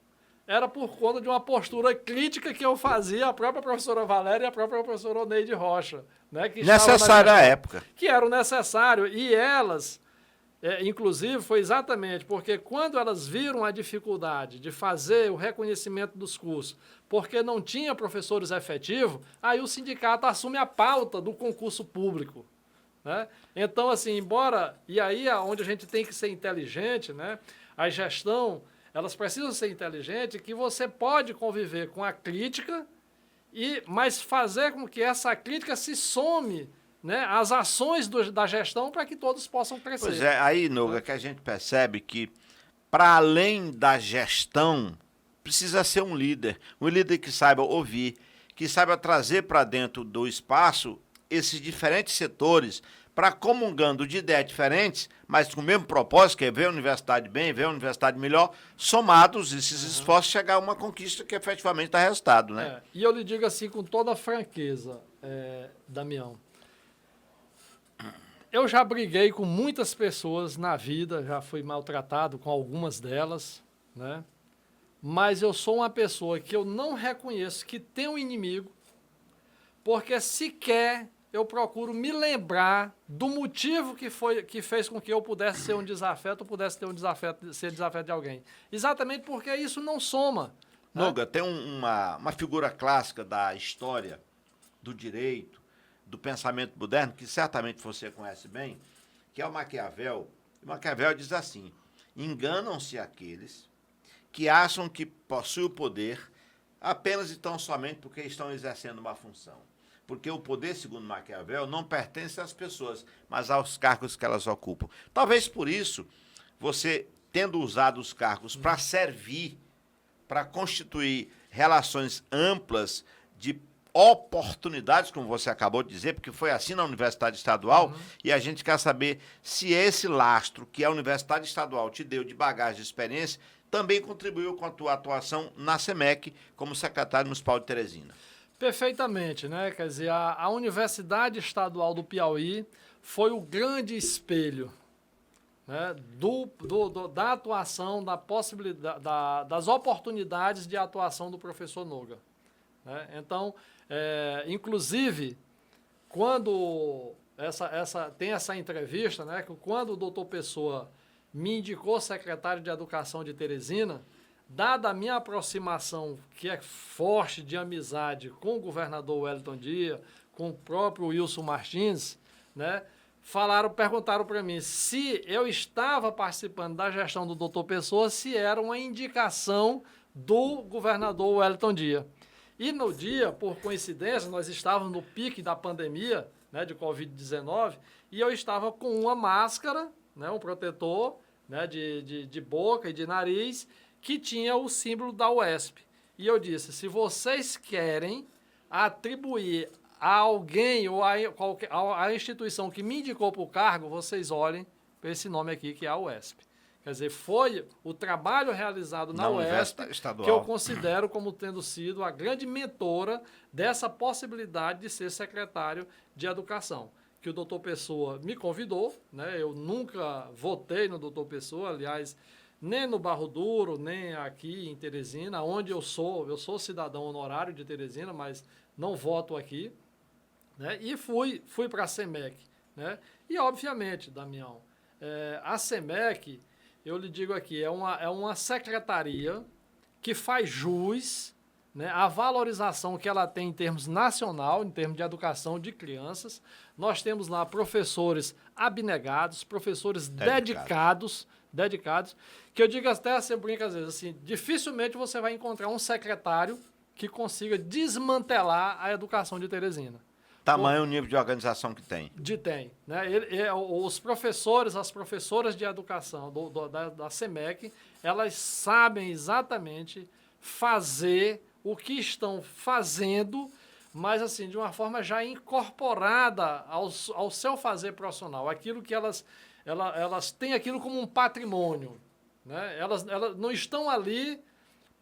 era por conta de uma postura crítica que eu fazia à própria professora Valéria e à própria professora Oneide Rocha. Né, que necessário à época. Que era o necessário. E elas, inclusive, foi exatamente porque quando elas viram a dificuldade de fazer o reconhecimento dos cursos, porque não tinha professores efetivos, aí o sindicato assume a pauta do concurso público. Né? Então, assim, embora... E aí é onde a gente tem que ser inteligente, né? A gestão, elas precisam ser inteligentes, que você pode conviver com a crítica, mas fazer com que essa crítica se some, né, às ações da gestão para que todos possam crescer. Pois é, aí, Noga, que a gente percebe que, para além da gestão, precisa ser um líder que saiba ouvir, que saiba trazer para dentro do espaço esses diferentes setores, para comungando de ideias diferentes, mas com o mesmo propósito, que é ver a universidade bem, ver a universidade melhor, somados esses esforços, chegar a uma conquista que efetivamente dá resultado, né? E eu lhe digo assim, com toda a franqueza, Damião, eu já briguei com muitas pessoas na vida, já fui maltratado com algumas delas, né? Mas eu sou uma pessoa que eu não reconheço que tem um inimigo, porque sequer eu procuro me lembrar do motivo que fez com que eu pudesse ser um desafeto ou pudesse ter ser desafeto de alguém. Exatamente porque isso não soma. Noga, tem uma figura clássica da história, do direito, do pensamento moderno, que certamente você conhece bem, que é o Maquiavel. E Maquiavel diz assim: enganam-se aqueles que acham que possuem o poder apenas e tão somente porque estão exercendo uma função. Porque o poder, segundo Maquiavel, não pertence às pessoas, mas aos cargos que elas ocupam. Talvez por isso, você, tendo usado os cargos para servir, para constituir relações amplas de oportunidades, como você acabou de dizer, porque foi assim na Universidade Estadual, e a gente quer saber se esse lastro que a Universidade Estadual te deu de bagagem de experiência também contribuiu com a tua atuação na SEMEC como secretário municipal de Teresina. Perfeitamente, né? Quer dizer, a Universidade Estadual do Piauí foi o grande espelho, né, da atuação, da possibilidade, das oportunidades de atuação do professor Noga. Né? Então, inclusive, quando tem essa entrevista, né, que quando o doutor Pessoa me indicou secretário de Educação de Teresina, dada a minha aproximação, que é forte, de amizade com o governador Wellington Dias, com o próprio Wilson Martins, né, perguntaram para mim se eu estava participando da gestão do doutor Pessoa, se era uma indicação do governador Wellington Dias. E no dia, por coincidência, nós estávamos no pique da pandemia, né, de Covid-19, e eu estava com uma máscara, né, um protetor, né, de boca e de nariz, que tinha o símbolo da UESP. E eu disse, se vocês querem atribuir a alguém ou a instituição que me indicou para o cargo, vocês olhem para esse nome aqui, que é a UESP. Quer dizer, foi o trabalho realizado na UESP que eu considero como tendo sido a grande mentora dessa possibilidade de ser secretário de Educação. Que o doutor Pessoa me convidou, né? Eu nunca votei no doutor Pessoa, aliás, nem no Barro Duro, nem aqui em Teresina, onde eu sou cidadão honorário de Teresina, mas não voto aqui, né? E fui para a SEMEC, né? E, obviamente, Damião, a SEMEC, eu lhe digo aqui, é uma secretaria que faz jus, né, à valorização que ela tem em termos nacional, em termos de educação de crianças. Nós temos lá professores abnegados, professores dedicados, que eu digo até assim, brinco às vezes, assim, dificilmente você vai encontrar um secretário que consiga desmantelar a educação de Teresina. Tamanho o nível de organização que tem. Tem. Né? Os professores, as professoras de educação da SEMEC, elas sabem exatamente fazer o que estão fazendo, mas assim, de uma forma já incorporada ao seu fazer profissional. Aquilo que elas têm aquilo como um patrimônio. Né? Elas não estão ali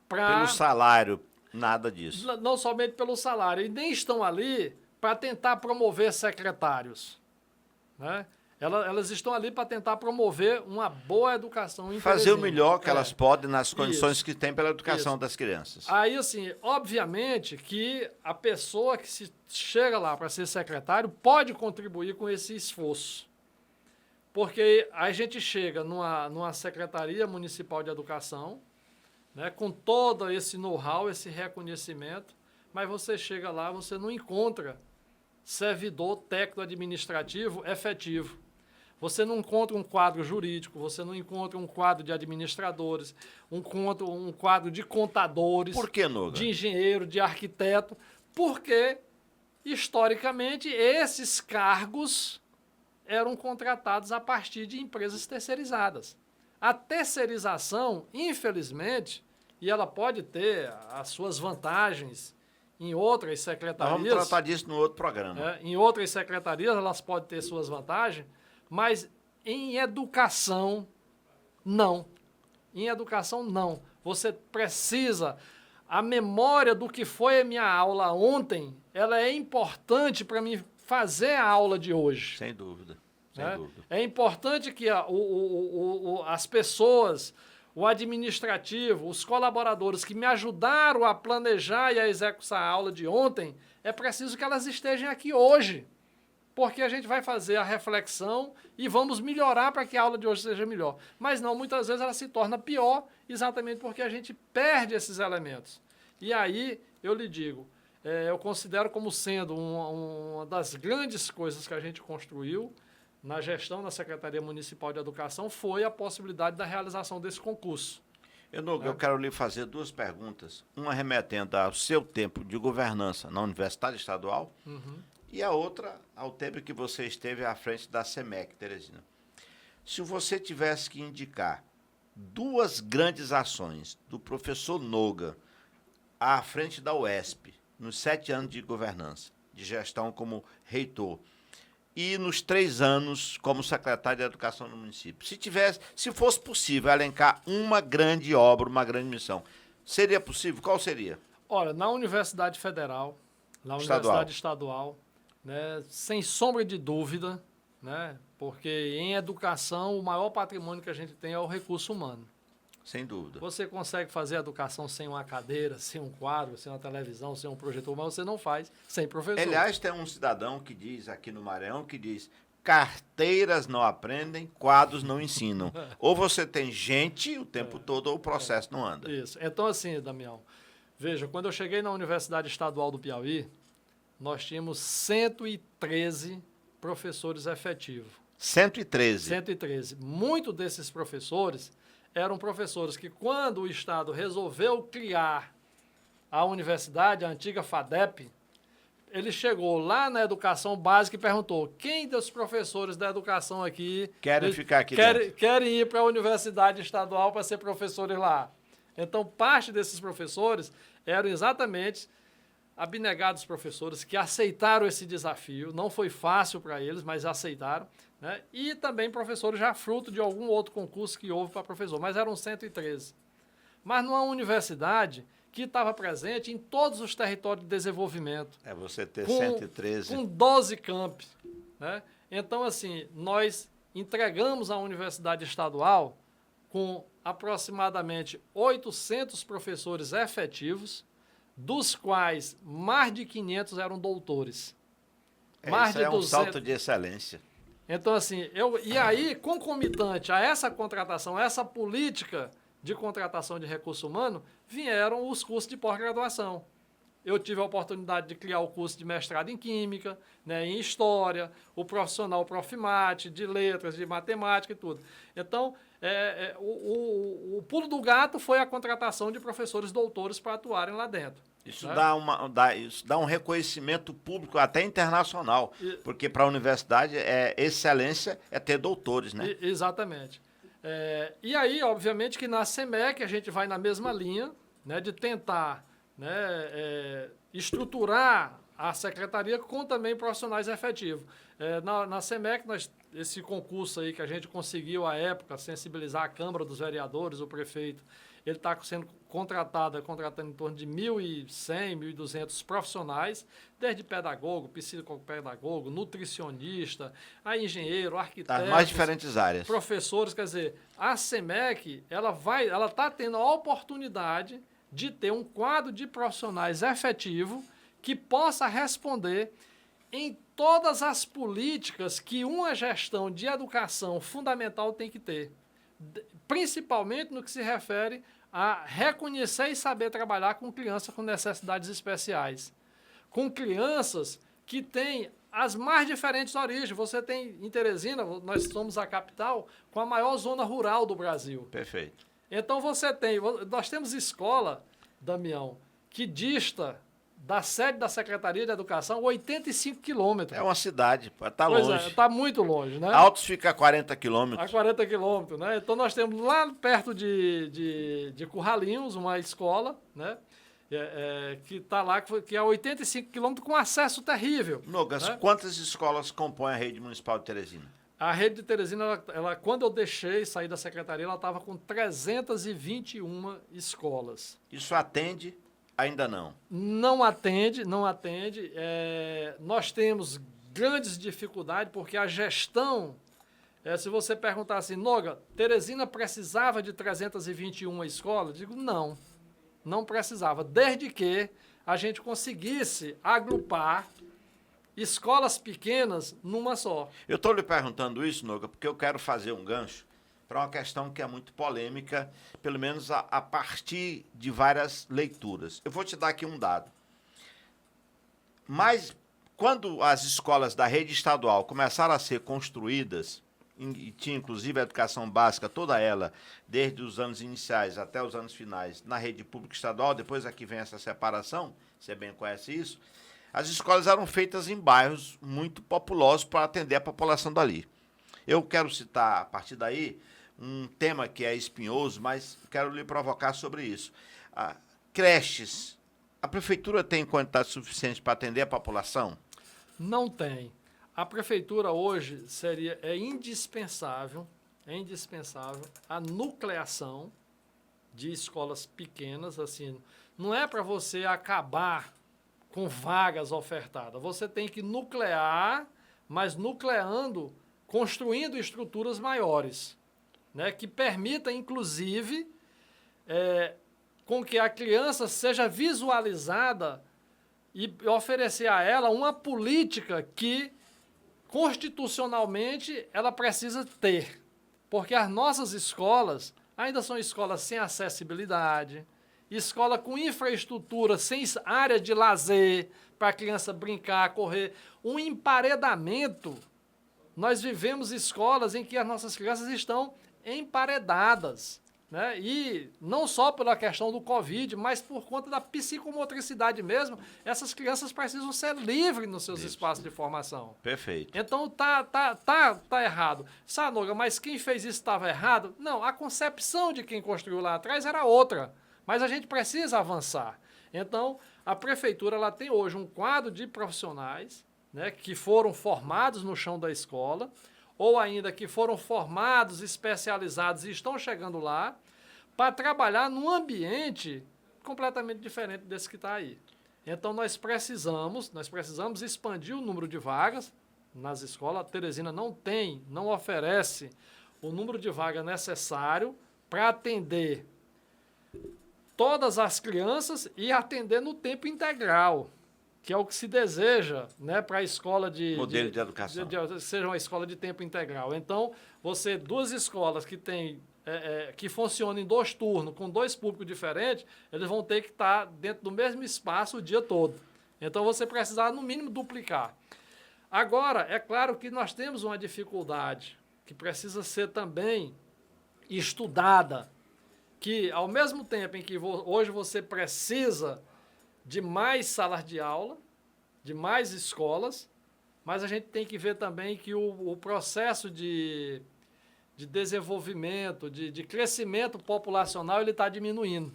para... Pelo salário, nada disso. Não somente pelo salário, e nem estão ali para tentar promover secretários. Né? Elas estão ali para tentar promover uma boa educação em fazer Teresina. o melhor que elas podem nas condições Isso. que têm pela educação das crianças. Aí, assim, obviamente que a pessoa que chega lá para ser secretário pode contribuir com esse esforço. Porque a gente chega numa Secretaria Municipal de Educação, né, com todo esse know-how, esse reconhecimento, mas você chega lá, você não encontra servidor técnico-administrativo efetivo. Você não encontra um quadro jurídico, você não encontra um quadro de administradores, um quadro de contadores. Por que, Noga? De engenheiro, de arquiteto, porque, historicamente, esses cargos eram contratados a partir de empresas terceirizadas. A terceirização, infelizmente, e ela pode ter as suas vantagens em outras secretarias... Nós vamos tratar disso no outro programa. Em outras secretarias, elas podem ter suas vantagens, mas em educação, não. Em educação, não. Você precisa... A memória do que foi a minha aula ontem, ela é importante para mim fazer a aula de hoje. Sem dúvida. Sem dúvida. É importante que as pessoas, o administrativo, os colaboradores que me ajudaram a planejar e a executar a aula de ontem, é preciso que elas estejam aqui hoje. Porque a gente vai fazer a reflexão e vamos melhorar para que a aula de hoje seja melhor. Mas não, muitas vezes ela se torna pior exatamente porque a gente perde esses elementos. E aí, eu lhe digo, eu considero como sendo uma das grandes coisas que a gente construiu na gestão da Secretaria Municipal de Educação foi a possibilidade da realização desse concurso. Eu quero lhe fazer duas perguntas, uma remetendo ao seu tempo de governança na Universidade Estadual, e a outra ao tempo que você esteve à frente da SEMEC, Teresina. Se você tivesse que indicar duas grandes ações do professor Noga à frente da UESP, nos 7 anos de governança, de gestão como reitor, e nos 3 anos como secretário de Educação no município, se fosse possível elencar uma grande obra, uma grande missão, seria possível? Qual seria? Olha, na Universidade Federal, na Universidade Estadual, né, sem sombra de dúvida, né, porque em educação o maior patrimônio que a gente tem é o recurso humano. Sem dúvida. Você consegue fazer educação sem uma cadeira, sem um quadro, sem uma televisão, sem um projetor, mas você não faz sem professor. Aliás, tem um cidadão que diz aqui no Maranhão, que diz, carteiras não aprendem, quadros não ensinam. Ou você tem gente o tempo todo, ou o processo não anda. Isso. Então, assim, Damião, veja, quando eu cheguei na Universidade Estadual do Piauí, nós tínhamos 113 professores efetivos. 113? 113. Muitos desses professores eram professores que, quando o Estado resolveu criar a universidade, a antiga FADEP, ele chegou lá na educação básica e perguntou: quem dos professores da educação aqui querem ficar aqui dentro? Querem ir para a universidade estadual para ser professores lá? Então, parte desses professores eram exatamente abnegados professores que aceitaram esse desafio. Não foi fácil para eles, mas aceitaram. Né? E também professores já fruto de algum outro concurso que houve para professor, mas eram 113. Mas numa universidade que estava presente em todos os territórios de desenvolvimento. É você ter 113. Com 12 campi. Né? Então, assim, nós entregamos à Universidade Estadual com aproximadamente 800 professores efetivos, dos quais mais de 500 eram doutores. Isso é um salto de excelência. Então, assim, e aí, concomitante a essa contratação, a essa política de contratação de recurso humano, vieram os cursos de pós-graduação. Eu tive a oportunidade de criar o curso de mestrado em Química, né, em História, o profissional Profimate, de Letras, de Matemática e tudo. Então, o pulo do gato foi a contratação de professores doutores para atuarem lá dentro. Isso, né? isso dá um reconhecimento público até internacional, porque para a universidade excelência é ter doutores, né? Exatamente. E aí, obviamente, que na SEMEC a gente vai na mesma linha, né, de tentar, né, estruturar a secretaria com também profissionais efetivos. Na SEMEC, esse concurso aí que a gente conseguiu à época, sensibilizar a Câmara dos Vereadores, o prefeito, ele está sendo contratando em torno de 1.100, 1.200 profissionais, desde pedagogo, psicopedagogo, nutricionista, a engenheiro, arquiteto, mais diferentes áreas. Professores, quer dizer, a SEMEC, ela está tendo a oportunidade de ter um quadro de profissionais efetivo que possa responder em todas as políticas que uma gestão de educação fundamental tem que ter, principalmente no que se refere a reconhecer e saber trabalhar com crianças com necessidades especiais, com crianças que têm as mais diferentes origens. Você tem em Teresina, nós somos a capital com a maior zona rural do Brasil. Perfeito. Então nós temos escola, Damião, que dista da sede da Secretaria de Educação 85 quilômetros. É uma cidade, está longe. Está muito longe, né? Altos fica a 40 quilômetros. A 40 quilômetros, né? Então nós temos lá perto de Curralinhos uma escola, né? Que está lá, que é 85 quilômetros com acesso terrível. Nogas, né? Quantas escolas compõem a rede municipal de Teresina? A rede de Teresina, quando eu deixei sair da secretaria, ela estava com 321 escolas. Isso atende? Ainda não. Não atende. Nós temos grandes dificuldades, porque a gestão, se você perguntar assim, Noga, Teresina precisava de 321 escolas? Eu digo, não precisava, desde que a gente conseguisse agrupar escolas pequenas numa só. Eu estou lhe perguntando isso, Noga, porque eu quero fazer um gancho para uma questão que é muito polêmica, pelo menos a partir de várias leituras. Eu vou te dar aqui um dado. Mas quando as escolas da rede estadual começaram a ser construídas, e tinha inclusive a educação básica, toda ela, desde os anos iniciais até os anos finais, na rede pública estadual, depois aqui vem essa separação, você bem conhece isso, as escolas eram feitas em bairros muito populosos para atender a população dali. Eu quero citar, a partir daí, um tema que é espinhoso, mas quero lhe provocar sobre isso. Creches, a prefeitura tem quantidade suficiente para atender a população? Não tem. A prefeitura hoje é indispensável a nucleação de escolas pequenas, assim, não é para você acabar com vagas ofertadas, você tem que nuclear, mas nucleando, construindo estruturas maiores, né, que permita, inclusive, com que a criança seja visualizada e oferecer a ela uma política que, constitucionalmente, ela precisa ter. Porque as nossas escolas ainda são escolas sem acessibilidade, escola com infraestrutura, sem área de lazer, para a criança brincar, correr. Um emparedamento. Nós vivemos escolas em que as nossas crianças estão emparedadas, né? E não só pela questão do Covid, mas por conta da psicomotricidade mesmo, essas crianças precisam ser livres nos seus espaços de formação. Perfeito. Então tá errado. Sanoga, mas quem fez isso estava errado? Não, a concepção de quem construiu lá atrás era outra, mas a gente precisa avançar. Então, a prefeitura ela tem hoje um quadro de profissionais, né, que foram formados no chão da escola, ou ainda que foram formados, especializados e estão chegando lá, para trabalhar num ambiente completamente diferente desse que está aí. Então, nós precisamos expandir o número de vagas nas escolas. A Teresina não oferece o número de vagas necessário para atender todas as crianças e atender no tempo integral, que é o que se deseja, né, para a escola de... Modelo de educação. Seja uma escola de tempo integral. Então, duas escolas que têm que funcionam em 2 turnos, com 2 públicos diferentes, eles vão ter que estar dentro do mesmo espaço o dia todo. Então, você precisa, no mínimo, duplicar. Agora, é claro que nós temos uma dificuldade que precisa ser também estudada, que, ao mesmo tempo em que hoje você precisa de mais salas de aula, de mais escolas, mas a gente tem que ver também que o processo de desenvolvimento, de crescimento populacional, ele está diminuindo.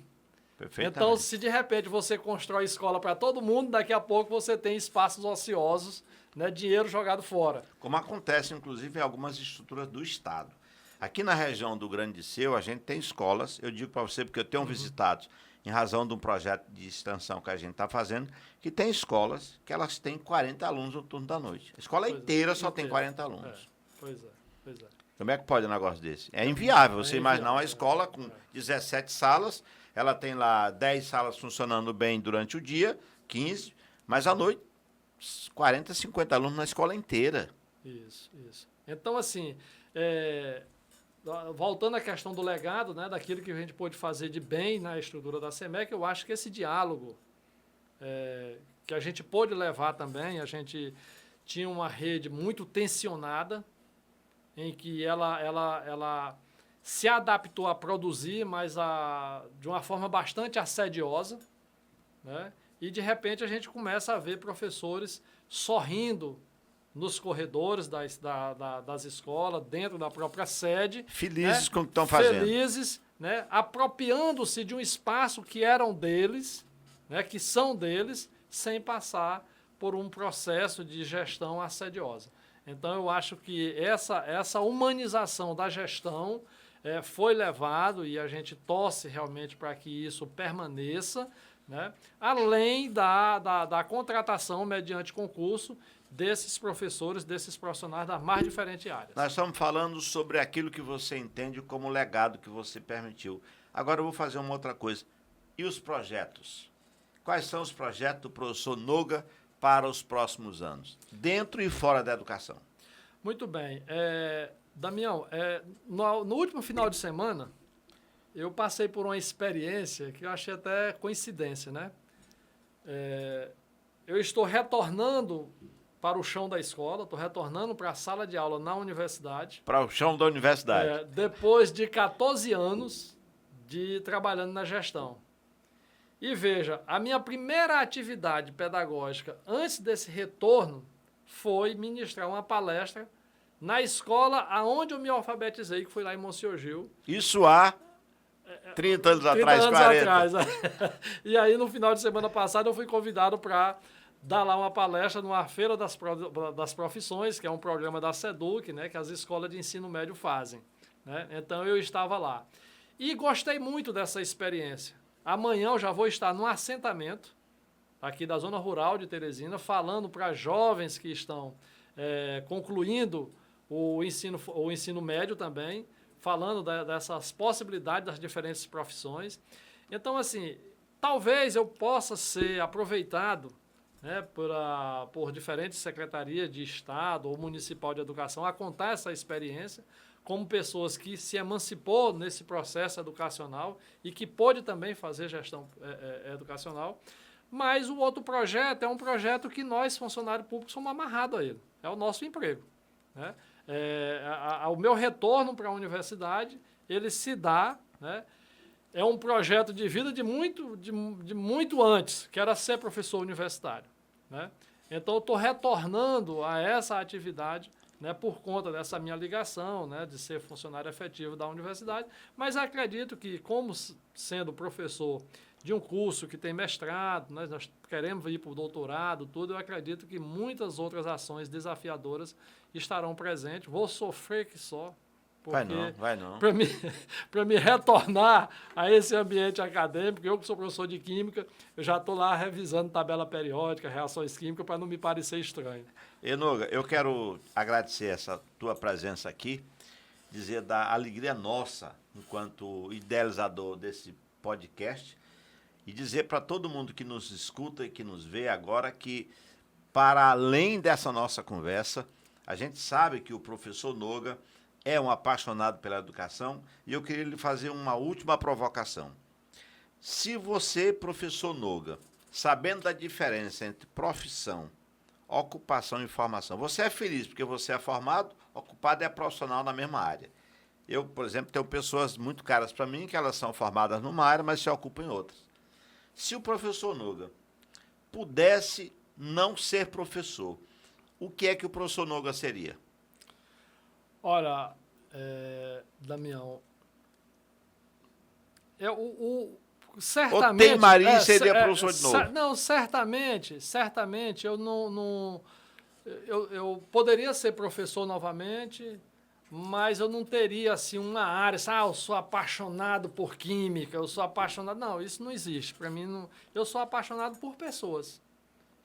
Então, se de repente você constrói escola para todo mundo, daqui a pouco você tem espaços ociosos, né, dinheiro jogado fora. Como acontece, inclusive, em algumas estruturas do Estado. Aqui na região do Grande Liceu, a gente tem escolas, eu digo para você porque eu tenho visitado, em razão de um projeto de extensão que a gente está fazendo, que tem escolas que elas têm 40 alunos no turno da noite. A escola inteira só tem 40 alunos. Pois é. Como é que pode um negócio desse? É inviável você imaginar uma inviável, escola com 17 salas, ela tem lá 10 salas funcionando bem durante o dia, 15, mas à noite, 40, 50 alunos na escola inteira. Isso. Então, assim, voltando à questão do legado, né, daquilo que a gente pôde fazer de bem na estrutura da SEMEC, eu acho que esse diálogo que a gente pôde levar também, a gente tinha uma rede muito tensionada, em que ela se adaptou a produzir, mas de uma forma bastante assediosa, né? E, de repente, a gente começa a ver professores sorrindo nos corredores das escolas, dentro da própria sede. Felizes, né? com o que estão fazendo. Felizes, né? Apropriando-se de um espaço que eram deles, né? Que são deles, sem passar por um processo de gestão assediosa. Então, eu acho que essa humanização da gestão foi levado e a gente torce realmente para que isso permaneça, né? Além da contratação mediante concurso desses professores, desses profissionais das mais diferentes áreas. Nós estamos falando sobre aquilo que você entende como legado que você permitiu. Agora eu vou fazer uma outra coisa. E os projetos? Quais são os projetos do professor Noga para os próximos anos, dentro e fora da educação? Muito bem. Damião, no último final de semana, eu passei por uma experiência que eu achei até coincidência, né? Eu estou retornando para o chão da escola, estou retornando para a sala de aula na universidade. Para o chão da universidade. Depois de 14 anos de trabalhando na gestão. E veja, a minha primeira atividade pedagógica antes desse retorno foi ministrar uma palestra na escola aonde eu me alfabetizei, que foi lá em Monsenhor Gil. Isso há 30 anos atrás, 40. E aí, no final de semana passada, eu fui convidado para dar lá uma palestra numa feira das profissões, que é um programa da SEDUC, né, que as escolas de ensino médio fazem. Né? Então, eu estava lá. E gostei muito dessa experiência. Amanhã eu já vou estar num assentamento aqui da zona rural de Teresina, falando para jovens que estão concluindo o ensino médio também, falando dessas possibilidades das diferentes profissões. Então, assim, talvez eu possa ser aproveitado, né, por diferentes secretarias de Estado ou Municipal de Educação a contar essa experiência como pessoas que se emancipou nesse processo educacional e que pôde também fazer gestão educacional. Mas o outro projeto é um projeto que nós, funcionários públicos, somos amarrados a ele. É o nosso emprego. Né? O meu retorno para a universidade, ele se dá, né? É um projeto de vida de muito antes, que era ser professor universitário. Né? Então, eu estou retornando a essa atividade, né, por conta dessa minha ligação, né, de ser funcionário efetivo da universidade, mas acredito que, como sendo professor de um curso que tem mestrado, nós queremos ir para o doutorado, tudo, eu acredito que muitas outras ações desafiadoras estarão presentes. Vou sofrer que só. Vai não. Para me retornar a esse ambiente acadêmico, eu que sou professor de Química, eu já estou lá revisando tabela periódica, reações químicas, para não me parecer estranho. Noga, eu quero agradecer essa tua presença aqui dizer da alegria nossa, enquanto idealizador desse podcast, e dizer para todo mundo que nos escuta e que nos vê agora que, para além dessa nossa conversa, a gente sabe que o professor Noga é um apaixonado pela educação e eu queria lhe fazer uma última provocação. Se você, professor Noga, sabendo da diferença entre profissão, ocupação e formação, você é feliz porque você é formado, ocupado é profissional na mesma área. Eu, por exemplo, tenho pessoas muito caras para mim que elas são formadas numa área, mas se ocupam em outras. Se o professor Noga pudesse não ser professor, o que é que o professor Noga seria? Olha, Damião, certamente... Ou tem Maria seria professor de novo? Não, certamente eu eu poderia ser professor novamente, mas eu não teria assim uma área, assim, eu sou apaixonado por química, eu sou apaixonado... Não, isso não existe. Para mim, não, eu sou apaixonado por pessoas.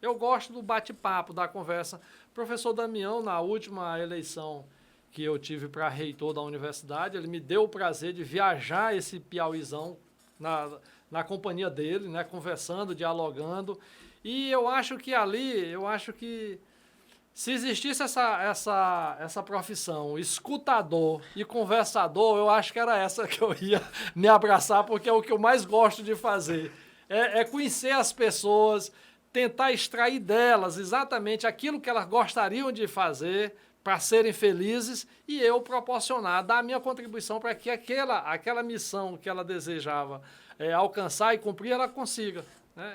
Eu gosto do bate-papo, da conversa. Professor Damião, na última eleição que eu tive para reitor da universidade, ele me deu o prazer de viajar esse Piauizão na companhia dele, né, conversando, dialogando. E eu acho que se existisse essa profissão, escutador e conversador, eu acho que era essa que eu ia me abraçar, porque é o que eu mais gosto de fazer. É conhecer as pessoas, tentar extrair delas exatamente aquilo que elas gostariam de fazer para serem felizes e eu proporcionar, dar a minha contribuição para que aquela missão que ela desejava alcançar e cumprir, ela consiga.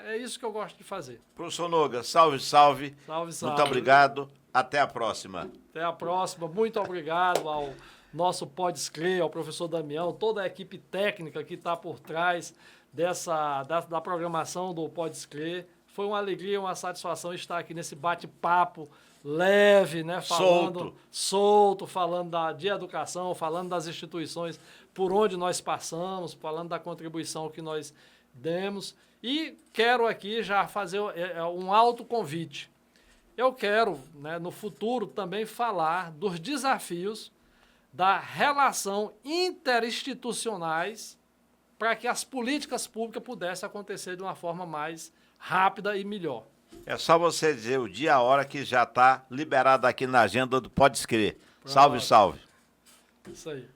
É isso que eu gosto de fazer. Professor Noga, salve, salve. Salve, salve. Muito obrigado. Até a próxima. Até a próxima. Muito obrigado ao nosso Pode Escrever, ao professor Damião, toda a equipe técnica que está por trás da programação do Pode Escrever. Foi uma alegria, uma satisfação estar aqui nesse bate-papo leve, né? Solto, falando de educação, falando das instituições por onde nós passamos, falando da contribuição que nós demos. E quero aqui já fazer um autoconvite. Eu quero, né, no futuro, também falar dos desafios da relação interinstitucionais para que as políticas públicas pudessem acontecer de uma forma mais rápida e melhor. É só você dizer o dia e a hora que já está liberado aqui na agenda do Pode Escrever. Salve, salve. Isso aí.